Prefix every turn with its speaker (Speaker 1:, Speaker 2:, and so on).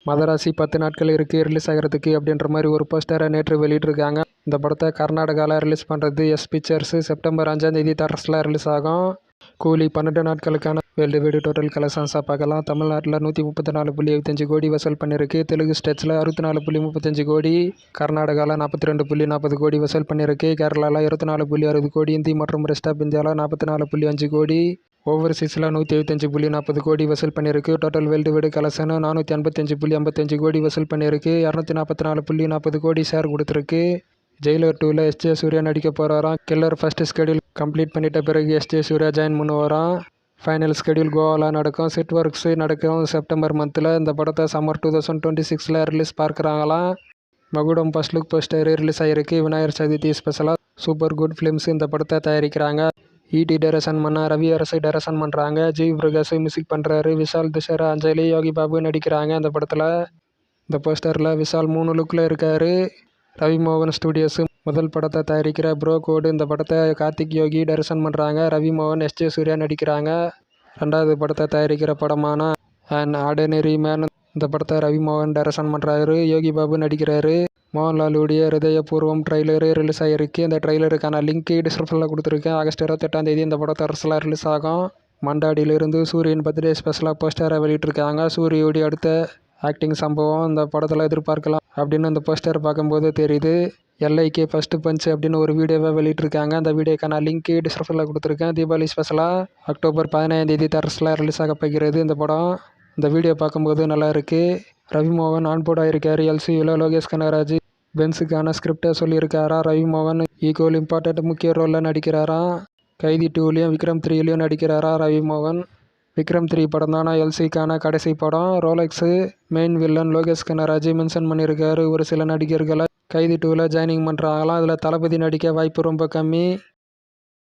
Speaker 1: மதராசி 10 நாட்கள் இருக்குது ரிலீஸ் ஆகிறதுக்கு அப்படின்ற மாதிரி ஒரு போஸ்டரை நேற்று வெளியிட்டிருக்காங்க. இந்த படத்தை கர்நாடகாவில் ரிலீஸ் பண்ணுறது எஸ் பிக்சர்ஸ். செப்டம்பர் 5 தரஸில் ரிலீஸ் ஆகும். கூலி 12 நாட்களுக்கான வேர்ல்டு வைடு டோட்டல் கலெக்ஷன்ஸாக பார்க்கலாம். தமிழ்நாட்டில் 134.75 கோடி வசூல் பண்ணியிருக்கு. தெலுங்கு ஸ்டேட்ஸில் 64.35 கோடி, கர்நாடகாவில் 42.40 கோடி வசூல் பண்ணியிருக்கு. கேரளாவில் 24.60 கோடி, இந்தி மற்றும் ரெஸ்ட் ஆஃப் இந்தியாவில் 44.5 கோடி, ஓவர்சீஸில் 175.40 கோடி வசூல் பண்ணியிருக்கு. டோட்டல் வேர்ல்டு வைடு கலெக்ஷன் 455.55 கோடி வசூல் பண்ணியிருக்கு. 244.40 கோடி ஷேர் கொடுத்துருக்கு. ஜெயிலர் 2ல் எஸ்.ஜே. சூர்யா நடிக்க போகிறாராம். கில்லர் ஃபர்ஸ்ட் ஸ்கெடியூல் கம்ப்ளீட் பண்ணிட்ட பிறகு எஸ்.ஜே. சூர்யா ஜாயின் பண்ணுவாராம். ஃபைனல் ஸ்கெடியூல் கோவாவில் நடக்கும். செட் ஒர்க்ஸ் நடக்கும் செப்டம்பர் மந்தில். இந்த படத்தை சம்மர் 2026 ரிலீஸ் பார்க்குறாங்களாம். மகுடம் ஃபர்ஸ்ட் லுக் போஸ்டர் ரிலீஸ் ஆகிருக்கு. விநாயகர் சதுர்த்தி ஸ்பெஷலாக சூப்பர் குட் ஃபிலிம்ஸ் இந்த படத்தை தயாரிக்கிறாங்க. ஈடி டைரக்ஷன் பண்ண ரவி அரசு டைரக்ஷன் பண்ணுறாங்க. ஜீவ் பிரகாஷ் மியூசிக் பண்ணுறாரு. விஷால், துஷாரா, அஞ்சலி, யோகி பாபு நடிக்கிறாங்க இந்த படத்தில். இந்த போஸ்டரில் விஷால் 3 லுக்கில் இருக்கார். ரவி மோகன் ஸ்டுடியோஸ் முதல் படத்தை தயாரிக்கிற ப்ரோ கோடு இந்த படத்தை கார்த்திக் யோகி டைரக்ஷன் பண்ணுறாங்க. ரவி மோகன், எஸ்.ஜே. சூர்யா நடிக்கிறாங்க. 2வது படத்தை தயாரிக்கிற படமான அன் ஆர்டினரி மேன் இந்த படத்தை ரவி மோகன் டைரக்ஷன் பண்ணுறாரு. யோகி பாபு நடிக்கிறாரு. மோகன்லாலுடைய ஹிருதயபூர்வம் ட்ரெய்லரு ரிலீஸ் ஆகிருக்கு. இந்த ட்ரெய்லருக்கான லிங்க் டிஸ்கிரிப்ஷனில் கொடுத்துருக்கேன். ஆகஸ்ட் 28 இந்த படத்தை அரசில் ரிலீஸ் ஆகும். மண்டாடியிலிருந்து சூரியன் பர்த்டே ஸ்பெஷலாக போஸ்டரை வெளியிட்டிருக்காங்க. சூரியோடைய அடுத்த ஆக்டிங் சம்பவம் இந்த படத்தில் எதிர்பார்க்கலாம் அப்படின்னு இந்த போஸ்டர் பார்க்கும்போது தெரியுது. எல்ஐகே ஃபர்ஸ்ட் பஞ்ச் அப்படின்னு ஒரு வீடியோவை வெளியிட்டிருக்காங்க. அந்த வீடியோக்கான லிங்க் டிஸ்கிரிப்ஷனில் கொடுத்துருக்கேன். தீபாவளி ஸ்பெஷலாக அக்டோபர் 15 தரஸில் ரிலீஸ் ஆக போகிறது இந்த படம். இந்த வீடியோ பார்க்கும்போது நல்லா இருக்குது. ரவி மோகன் ஆன்போர்ட் ஆகிருக்காரு. எல்சியூவில் லோகேஷ் கனகராஜ் பென்ஸுக்கான ஸ்கிரிப்டை சொல்லியிருக்காரா. ரவி மோகன் ஈக்குவல் இம்பார்ட்டன்ட் முக்கிய ரோலில் நடிக்கிறாராம். கைதி 2லையும் விக்ரம் 3லையும் நடிக்கிறாரா ரவி மோகன். விக்ரம் 3 படம் தானே எல்சிக்கான கடைசி படம். Rolex main villain Lokesh Kanagaraj mention பண்ணியிருக்காரு. ஒரு சில நடிகர்களை கைதி 2ல் ஜாயினிங் பண்ணுறாங்களாம். அதில் தளபதி நடிக்க வாய்ப்பு ரொம்ப கம்மி.